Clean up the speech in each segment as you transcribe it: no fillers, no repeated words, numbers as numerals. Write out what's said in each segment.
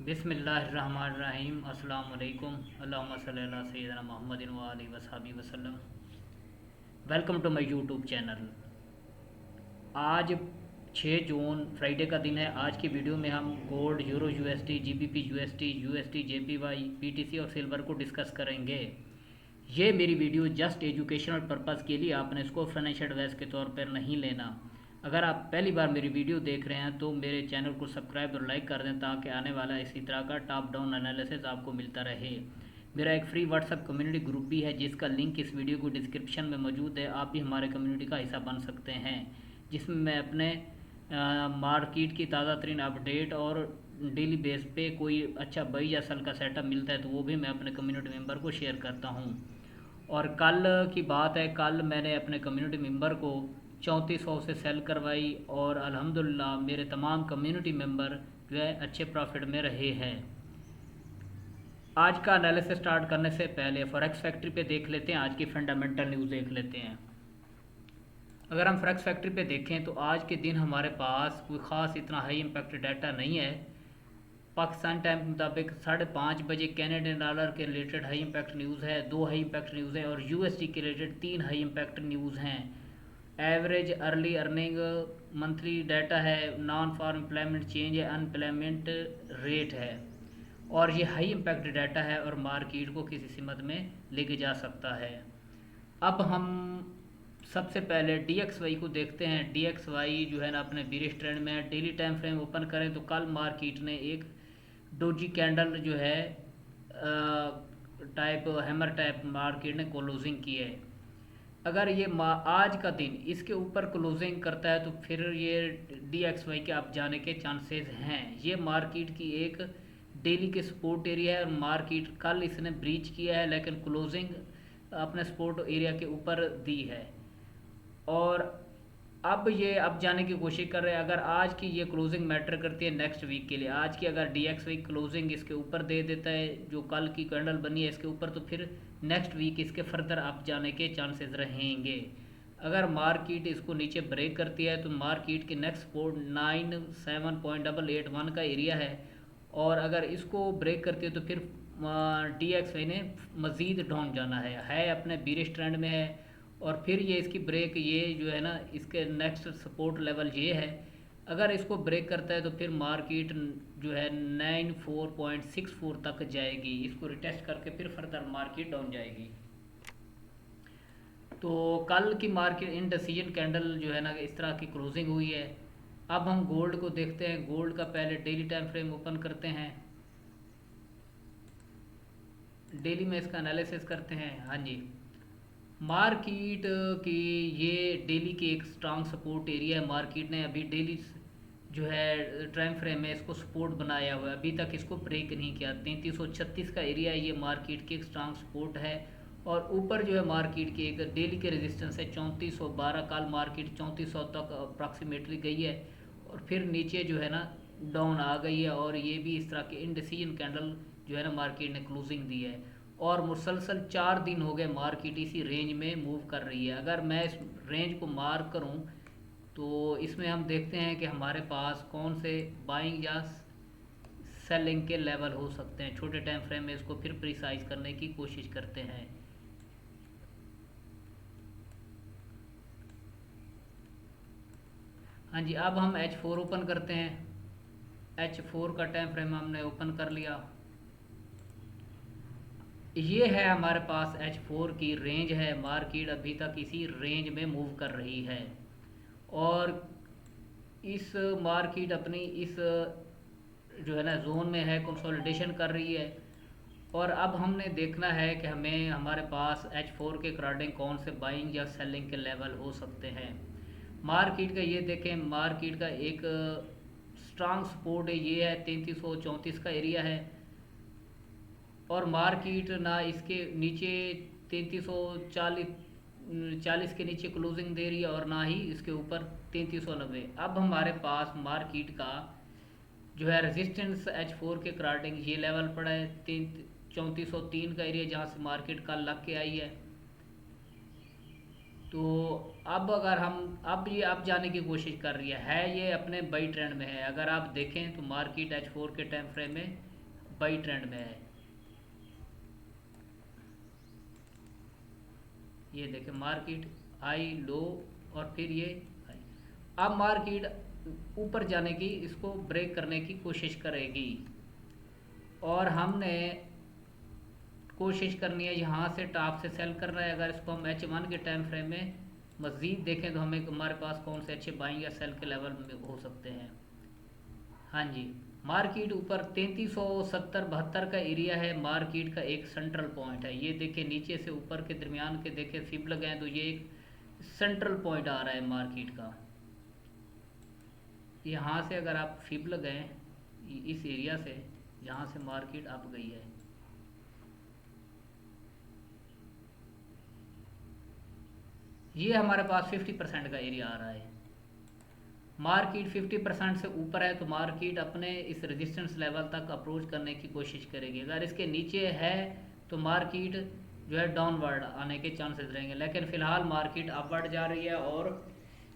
बिस्मिल्लाहिर्रहमानिर्रहीम अस्सलाम वालेकुम अल्लाहुम्मा सल्ली अला सय्यिदिना मुहम्मदिन व आलिहि वसहबिहि वसल्लम। Welcome to my YouTube channel. आज 6 जून फ्राइडे का दिन है। आज की वीडियो में हम gold, euro USD, GBP USD, USD JPY, PTC और सिल्वर को डिस्कस करेंगे। ये मेरी वीडियो जस्ट एजुकेशनल पर्पज़ के लिए, आपने इसको फाइनेंशियल एडवाइस के तौर पर नहीं लेना। अगर आप पहली बार मेरी वीडियो देख रहे हैं तो मेरे चैनल को सब्सक्राइब और लाइक कर दें ताकि आने वाला इसी तरह का टॉप डाउन एनालिसिस आपको मिलता रहे। मेरा एक फ्री व्हाट्सएप कम्युनिटी ग्रुप भी है जिसका लिंक इस वीडियो को डिस्क्रिप्शन में मौजूद है। आप भी हमारे कम्युनिटी का हिस्सा बन सकते हैं, जिसमें मैं अपने मार्केट की ताज़ा तरीन अपडेट और डेली बेस पे कोई अच्छा बाई या सेल का सेटअप मिलता है तो वो भी मैं अपने कम्युनिटी मेंबर को शेयर करता हूँ। और कल की बात है, कल मैंने अपने कम्युनिटी मेंबर को 3400 से सेल करवाई और अल्हम्दुलिल्लाह मेरे तमाम कम्युनिटी मेंबर जो है अच्छे प्रॉफिट में रहे हैं। आज का एनालिसिस स्टार्ट करने से पहले फॉरेक्स फैक्ट्री पे देख लेते हैं, आज की फंडामेंटल न्यूज़ देख लेते हैं। अगर हम फॉरेक्स फैक्ट्री पे देखें तो आज के दिन हमारे पास कोई ख़ास इतना हाई इम्पैक्ट डाटा नहीं है। पाकिस्तान टाइम के मुताबिक 5:30 बजे कैनेडियन डॉलर के रिलेटेड हाई इम्पैक्ट न्यूज़ है, 2 हाई इम्पैक्ट न्यूज़ है और यूएसडी के रिलेटेड 3 हाई इम्पैक्ट न्यूज़ हैं। Average early earning monthly data है, नॉन फॉर्म एम्प्लॉयमेंट चेंज है, अनएम्प्लॉयमेंट रेट है और ये हाई इम्पैक्ट डाटा है और मार्केट को किसी सीमत में लेके जा सकता है। अब हम सबसे पहले DXY को देखते हैं। DXY जो है ना अपने बीरिश ट्रेंड में है। डेली टाइम फ्रेम ओपन करें तो कल मार्केट ने एक डोजी कैंडल जो है टाइप हैमर टाइप मार्केट ने क्लोजिंग की है। अगर ये आज का दिन इसके ऊपर क्लोजिंग करता है तो फिर ये DXY के आप जाने के चांसेस हैं। ये मार्केट की एक डेली के सपोर्ट एरिया है और मार्केट कल इसने ब्रीच किया है लेकिन क्लोजिंग अपने सपोर्ट एरिया के ऊपर दी है और अब जाने की कोशिश कर रहे हैं। अगर आज की ये क्लोजिंग मैटर करती है नेक्स्ट वीक के लिए, आज की अगर DXY क्लोजिंग इसके ऊपर दे देता है जो कल की कैंडल बनी है इसके ऊपर, तो फिर नेक्स्ट वीक इसके फर्दर अप जाने के चांसेस रहेंगे। अगर मार्केट इसको नीचे ब्रेक करती है तो मार्केट के नेक्स्ट सपोर्ट 97.881 का एरिया है और अगर इसको ब्रेक करती है तो फिर DXY ने मज़ीद डाउन जाना है अपने बीरिश ट्रेंड में है और फिर ये इसकी ब्रेक ये जो है ना इसके नेक्स्ट सपोर्ट लेवल ये है। अगर इसको ब्रेक करता है तो फिर मार्केट जो है 94.64 तक जाएगी, इसको रिटेस्ट करके फिर फर्दर मार्केट डाउन जाएगी। तो कल की मार्केट इन डिसीजन कैंडल जो है ना इस तरह की क्लोजिंग हुई है। अब हम गोल्ड को देखते हैं। गोल्ड का पहले डेली टाइम फ्रेम ओपन करते हैं, डेली में इसका एनालिसिस करते हैं। हाँ जी, मार्केट की ये डेली की एक स्ट्रांग सपोर्ट एरिया है। मार्केट ने अभी डेली जो है टाइम फ्रेम में इसको सपोर्ट बनाया हुआ है, अभी तक इसको ब्रेक नहीं किया। 3336 का एरिया ये मार्केट की एक स्ट्रांग सपोर्ट है और ऊपर जो है मार्केट की एक डेली के रेजिस्टेंस है 3412। कल मार्केट 3400 तक अप्रॉक्सीमेटली गई है और फिर नीचे जो है ना डाउन आ गई है और ये भी इस तरह के इनडिसीजन कैंडल जो है ना मार्केट ने क्लोजिंग दी है और मुसलसल 4 दिन हो गए मार्केट इसी रेंज में मूव कर रही है। अगर मैं इस रेंज को मार्क करूं तो इसमें हम देखते हैं कि हमारे पास कौन से बाइंग या सेलिंग के लेवल हो सकते हैं। छोटे टाइम फ्रेम में इसको फिर प्रिसाइज करने की कोशिश करते हैं। हाँ जी, अब हम H4 ओपन करते हैं। H4 का टाइम फ्रेम हमने ओपन कर लिया। ये है हमारे पास H4 की रेंज है। मार्केट अभी तक इसी रेंज में मूव कर रही है और इस मार्केट अपनी इस जो है ना जोन में है, कंसोलिडेशन कर रही है और अब हमने देखना है कि हमें हमारे पास H4 के अकॉर्डिंग कौन से बाइंग या सेलिंग के लेवल हो सकते हैं। मार्केट का ये देखें, मार्केट का एक स्ट्रांग सपोर्ट है, ये है 3334 का एरिया है और मार्केट ना इसके नीचे 3340 के नीचे क्लोजिंग दे रही है और ना ही इसके ऊपर 3390। अब हमारे पास मार्केट का जो है रेजिस्टेंस H4 के अकॉर्डिंग ये लेवल पड़ा है 3403 का एरिया जहाँ से मार्केट कल लग के आई है। तो अब अगर हम अब जाने की कोशिश कर रही है ये अपने बाई ट्रेंड में है। अगर आप देखें तो मार्केट H4 के टाइम फ्रेम में बाई ट्रेंड में है। ये देखें मार्केट हाई लो और फिर ये हाई। अब मार्केट ऊपर जाने की, इसको ब्रेक करने की कोशिश करेगी और हमने कोशिश करनी है यहाँ से टॉप से सेल करना है। अगर इसको हम H1 के टाइम फ्रेम में मज़ीद देखें तो हमें हमारे पास कौन से अच्छे बाइंग या सेल के लेवल में हो सकते हैं। हाँ जी, मार्केट ऊपर 3370-72 का एरिया है, मार्केट का एक सेंट्रल पॉइंट है। ये देखें नीचे से ऊपर के दरमियान के देखें फिब लगाएं तो ये एक सेंट्रल पॉइंट आ रहा है मार्केट का। यहाँ से अगर आप फिब लगाएं इस एरिया से जहाँ से मार्केट अप गई है, ये हमारे पास 50% का एरिया आ रहा है। मार्केट 50% से ऊपर है तो मार्केट अपने इस रेजिस्टेंस लेवल तक अप्रोच करने की कोशिश करेगी। अगर इसके नीचे है तो मार्केट जो है डाउनवर्ड आने के चांसेस रहेंगे, लेकिन फ़िलहाल मार्केट अपवर्ड जा रही है और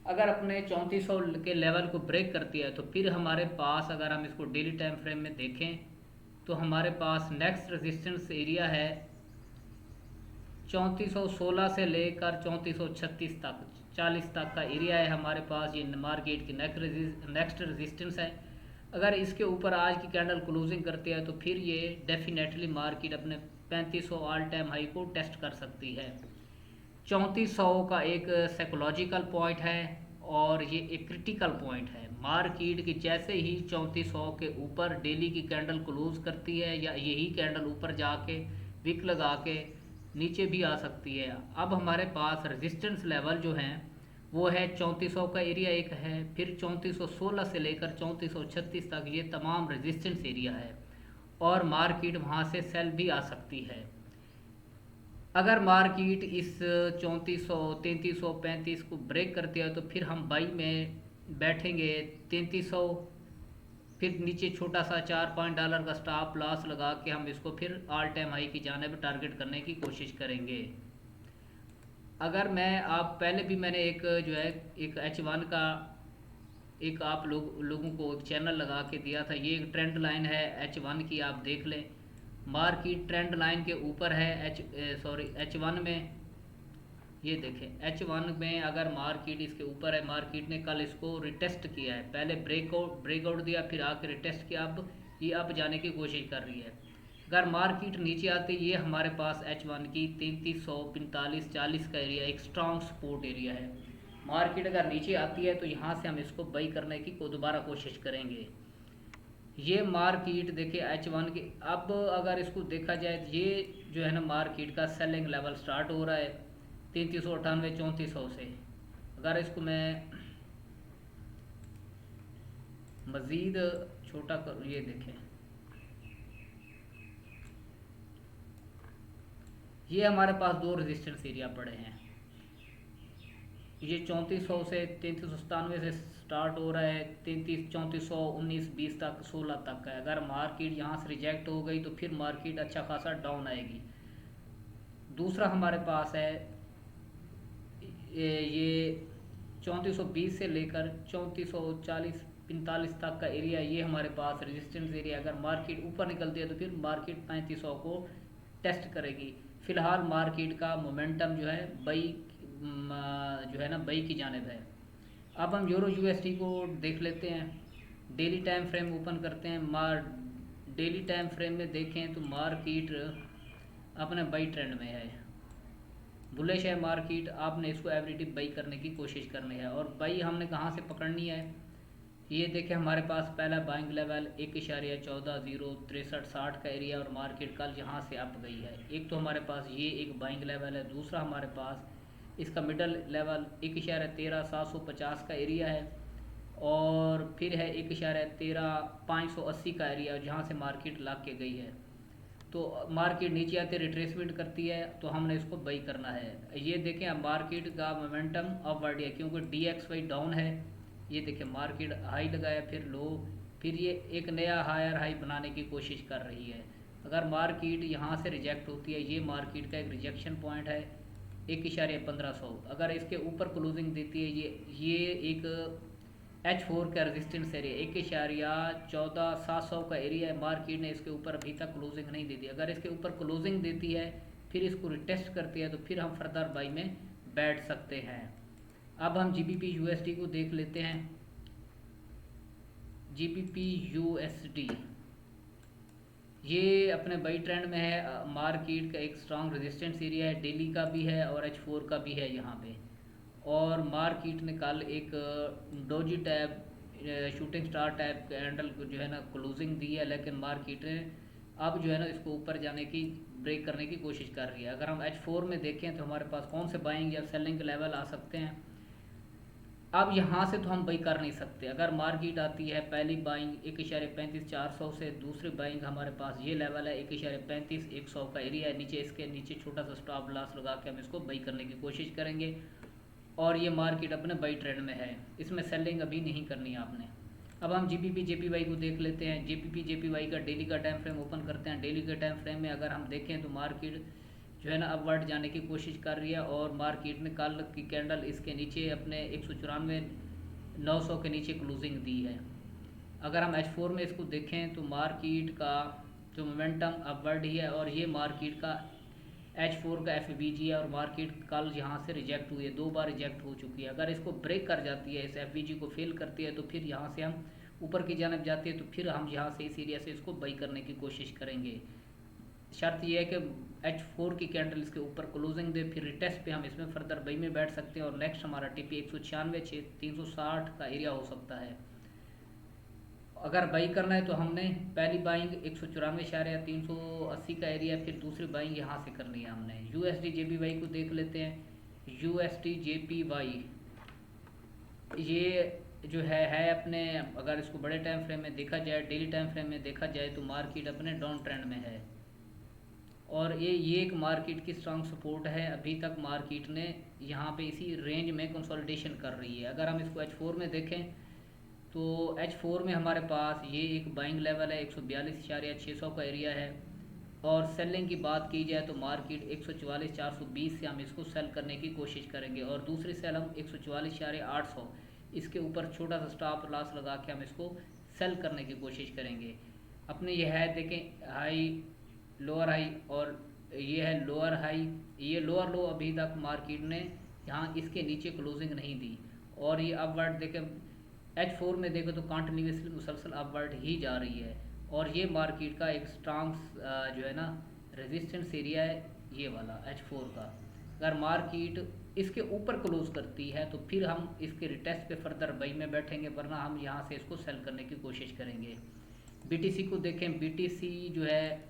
अगर अपने 3400 के लेवल को ब्रेक करती है तो फिर हमारे पास, अगर हम इसको डेली टाइम फ्रेम में देखें तो हमारे पास नेक्स्ट रेजिस्टेंस एरिया है 3416 से लेकर 3436 तक, 40 तक का एरिया है हमारे पास। ये मार्केट की नेक्स्ट रेजिस्टेंस है। अगर इसके ऊपर आज की कैंडल क्लोजिंग करती है तो फिर ये डेफिनेटली मार्केट अपने 3500 ऑल टाइम हाई को टेस्ट कर सकती है। 3400 का एक साइकोलॉजिकल पॉइंट है और ये एक क्रिटिकल पॉइंट है। मार्केट की जैसे ही 3400 के ऊपर डेली की कैंडल क्लोज करती है या यही कैंडल ऊपर जाके विक लगा के नीचे भी आ सकती है। अब हमारे पास रेजिस्टेंस लेवल जो हैं वो है 3400 का एरिया एक है, फिर 3416 से लेकर 3436 तक ये तमाम रेजिस्टेंस एरिया है और मार्केट वहाँ से सेल भी आ सकती है। अगर मार्केट इस 3400, 3300, 35 को ब्रेक करती है तो फिर हम बाई में बैठेंगे 3300, फिर नीचे छोटा सा $4 का स्टॉप लॉस लगा के हम इसको फिर ऑल टाइम हाई की जानिब टारगेट करने की कोशिश करेंगे। अगर मैं आप पहले भी मैंने एक जो है एक H1 का एक आप लोगों को एक चैनल लगा के दिया था। ये एक ट्रेंड लाइन है H1 की, आप देख लें। मार्केट ट्रेंड लाइन के ऊपर है H1 में। ये देखें H1 में अगर मार्केट इसके ऊपर है, मार्केट ने कल इसको रिटेस्ट किया है, पहले ब्रेकआउट दिया फिर आके रिटेस्ट किया, अब ये अप जाने की कोशिश कर रही है। अगर मार्केट नीचे आती है, ये हमारे पास H1 की 3345-40 का एरिया एक स्ट्रॉन्ग सपोर्ट एरिया है। मार्केट अगर नीचे आती है तो यहाँ से हम इसको बाई करने की दोबारा कोशिश करेंगे। ये मार्केट देखिए H1 के, अब अगर इसको देखा जाए ये जो है ना मार्केट का सेलिंग लेवल स्टार्ट हो रहा है 3398-3400 से। अगर इसको मैं मज़ीद छोटा करूँ, ये देखें ये हमारे पास दो रेजिस्टेंस एरिया पड़े हैं। ये 3400 से 3397 से स्टार्ट हो रहा है, 3400, 19, 20 तक, 16 तक का है। अगर मार्केट यहाँ से रिजेक्ट हो गई तो फिर मार्केट अच्छा खासा डाउन आएगी। दूसरा हमारे पास है ये 3420 से लेकर 3440-45 तक का एरिया, ये हमारे पास रेजिस्टेंस एरिया। अगर मार्केट ऊपर निकलती है तो फिर मार्केट 3500 को टेस्ट करेगी। फ़िलहाल मार्केट का मोमेंटम जो है बाई जो है ना बाई की जानिब है। अब हम यूरो USD को देख लेते हैं। डेली टाइम फ्रेम ओपन करते हैं। डेली टाइम फ्रेम में देखें तो मार्केट अपने बाई ट्रेंड में है, बुलिश है मार्केट। आपने इसको एवरीडे बाई करने की कोशिश करनी है और बाई हमने कहाँ से पकड़नी है, ये देखें हमारे पास पहला बाइंग लेवल 1.14-0-63-60 का एरिया और मार्केट कल यहाँ से अप गई है। एक तो हमारे पास ये एक बाइंग लेवल है, दूसरा हमारे पास इसका मिडल लेवल 1.13-750 का एरिया है और फिर है 1.13-580 का एरिया जहाँ से मार्केट लाग के गई है। तो मार्केट नीचे आते रिट्रेसमेंट करती है तो हमने इसको बाई करना है। ये देखें अब मार्केट का मोमेंटम अपवर्ड है क्योंकि DXY डाउन है। ये देखें मार्केट हाई लगाया फिर लो, फिर ये एक नया हायर हाई बनाने की कोशिश कर रही है। अगर मार्केट यहाँ से रिजेक्ट होती है, ये मार्केट का एक रिजेक्शन पॉइंट है 1.1500। अगर इसके ऊपर क्लोजिंग देती है, ये एक H4 का रेजिस्टेंस एरिया 1,14700 का एरिया है। मार्केट ने इसके ऊपर अभी तक क्लोजिंग नहीं दे दी। अगर इसके ऊपर क्लोजिंग देती है, फिर इसको रिटेस्ट करती है, तो फिर हम फर्दर बाई में बैठ सकते हैं। अब हम GBP USD को देख लेते हैं। GBP USD ये अपने बाई ट्रेंड में है। मार्केट का एक स्ट्रॉन्ग रेजिस्टेंस एरिया है, डेली का भी है और H4 का भी है यहाँ पे। और मार्केट ने कल एक doji tab shooting star tab candle को जो है ना क्लोजिंग दी है, लेकिन मार्केट ने अब जो है ना इसको ऊपर जाने की ब्रेक करने की कोशिश कर रही है। अगर हम H4 में देखें तो हमारे पास कौन से बाइंग या सेलिंग के लेवल आ सकते हैं। अब यहाँ से तो हम बाई कर नहीं सकते। अगर मार्केट आती है, पहली बाइंग 1,35,400 से, दूसरी बाइंग हमारे पास ये लेवल है 1,35,100 का एरिया है, नीचे इसके नीचे छोटा सा स्टॉप लॉस लगा के हम इसको बाई करने की कोशिश करेंगे। और ये मार्केट अपने बाई ट्रेंड में है, इसमें सेलिंग अभी नहीं करनी है आपने। अब हम GBP JPY को देख लेते हैं। GBP JPY का डेली का टाइम फ्रेम ओपन करते हैं। डेली के टाइम फ्रेम में अगर हम देखें तो मार्केट जो है ना अपवर्ड जाने की कोशिश कर रही है, और मार्केट ने कल की कैंडल इसके नीचे अपने 194,900 के नीचे क्लोजिंग दी है। अगर हम H4 में इसको देखें तो मार्केट का जो मोमेंटम अपवर्ड ही है, और ये मार्केट का H4 का FVG है, और मार्केट कल यहाँ से रिजेक्ट हुई है, 2 बार रिजेक्ट हो चुकी है। अगर इसको ब्रेक कर जाती है, इस FVG को फेल करती है, तो फिर यहाँ से हम ऊपर की जानब जाती है, तो फिर हम यहाँ से इस एरिया से इसको बाई करने की कोशिश करेंगे। शर्त यह है कि H4 की कैंडल इसके ऊपर क्लोजिंग दे, फिर रिटेस्ट पे हम इसमें फर्दर बाई में बैठ सकते हैं। और नेक्स्ट हमारा TP 196,360 का एरिया हो सकता है। अगर बाई करना है तो हमने पहली बाइंग 194,380 का एरिया, फिर दूसरी बाइंग यहाँ से करनी है हमने। USD JPY को देख लेते हैं। USD JPY ये जो है अपने, अगर इसको बड़े टाइम फ्रेम में देखा जाए, डेली टाइम फ्रेम में देखा जाए, तो मार्केट अपने डाउन ट्रेंड में है, और ये एक मार्केट की स्ट्रांग सपोर्ट है। अभी तक मार्केट ने यहाँ पे इसी रेंज में कंसोलिडेशन कर रही है। अगर हम इसको H4 में देखें तो H4 में हमारे पास ये एक बाइंग लेवल है 142,600 का एरिया है। और सेलिंग की बात की जाए तो मार्केट 144,420 से हम इसको सेल करने की कोशिश करेंगे, और दूसरी सेल हम 144,800 इसके ऊपर छोटा सा स्टॉप लॉस लगा के हम इसको सेल करने की कोशिश करेंगे। अपने ये है देखें हाई लोअर हाई, और ये है लोअर हाई, ये लोअर लो अभी तक मार्केट ने यहाँ इसके नीचे क्लोजिंग नहीं दी। और ये अपवर्ड देखें H4 में देखें तो कंटिन्यूसली मुसलसल अपवर्ड ही जा रही है, और ये मार्केट का एक स्ट्रांग जो है ना रेजिस्टेंस एरिया है ये वाला H4 का। अगर मार्केट इसके ऊपर क्लोज करती है तो फिर हम इसके रिटेस्ट पे फर्दर बाई में बैठेंगे, वरना हम यहाँ से इसको सेल करने की कोशिश करेंगे। BTC को देखें। BTC जो है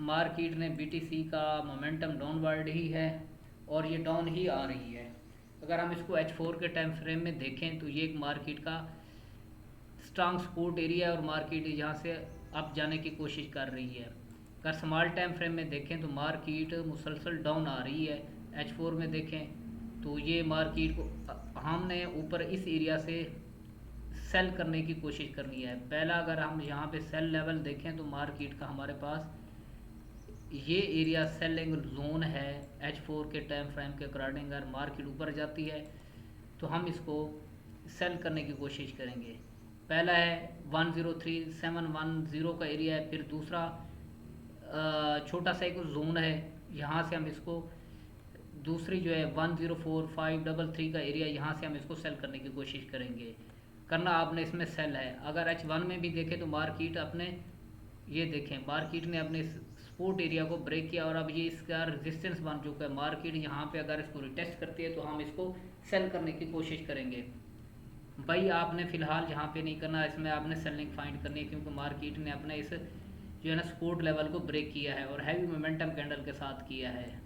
मार्केट ने BTC का मोमेंटम डाउनवर्ड ही है, और ये डाउन ही आ रही है। अगर हम इसको H4 के टाइम फ्रेम में देखें तो ये एक मार्केट का स्ट्रांग सपोर्ट एरिया है, और मार्केट यहाँ से अप जाने की कोशिश कर रही है। अगर स्मॉल टाइम फ्रेम में देखें तो मार्केट मुसलसल डाउन आ रही है। H4 में देखें तो ये मार्केट को हमने ऊपर इस एरिया से सेल करने की कोशिश करनी है। पहला अगर हम यहाँ पे सेल लेवल देखें तो मार्केट का हमारे पास ये एरिया सेलिंग जोन है। H4 के टाइम फ्रेम के अकॉर्डिंग अगर मार्केट ऊपर जाती है तो हम इसको सेल करने की कोशिश करेंगे। पहला है 103,710 का एरिया है, फिर दूसरा छोटा सा एक जोन है, यहाँ से हम इसको दूसरी जो है 104,533 का एरिया, यहाँ से हम इसको सेल करने की कोशिश करेंगे। करना आपने इसमें सेल है। अगर H1 में भी देखें तो मार्केट अपने ये देखें मार्केट ने अपने सपोर्ट एरिया को ब्रेक किया, और अब ये इसका रेजिस्टेंस बन चुका है। मार्केट यहाँ पे अगर इसको रिटेस्ट करती है तो हम इसको सेल करने की कोशिश करेंगे। भाई आपने फ़िलहाल यहाँ पे नहीं करना, इसमें आपने सेलिंग फाइंड करनी है, क्योंकि मार्केट ने अपने इस जो है ना सपोर्ट लेवल को ब्रेक किया है, और हैवी मोमेंटम कैंडल के साथ किया है।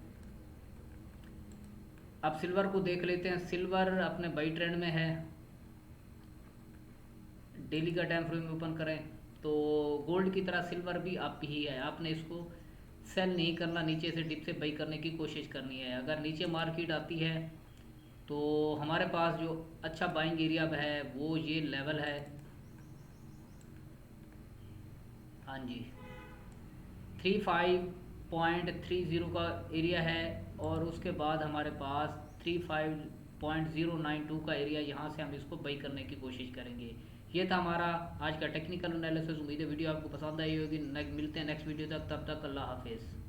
अब सिल्वर को देख लेते हैं। सिल्वर अपने बाई ट्रेंड में है। डेली का टाइम फ्रेम ओपन करें तो गोल्ड की तरह सिल्वर भी अप ही है। आपने इसको सेल नहीं करना, नीचे से डिप से बाई करने की कोशिश करनी है। अगर नीचे मार्केट आती है तो हमारे पास जो अच्छा बाइंग एरिया है वो ये लेवल है, हाँ जी 35.30 का एरिया है, और उसके बाद हमारे पास 35 0.092 का एरिया, यहाँ से हम इसको बाई करने की कोशिश करेंगे। ये था हमारा आज का टेक्निकल एनालिसिस। उम्मीद है वीडियो आपको पसंद आई होगी। मिलते हैं नेक्स्ट वीडियो तक, तब तक अल्लाह हाफिज़।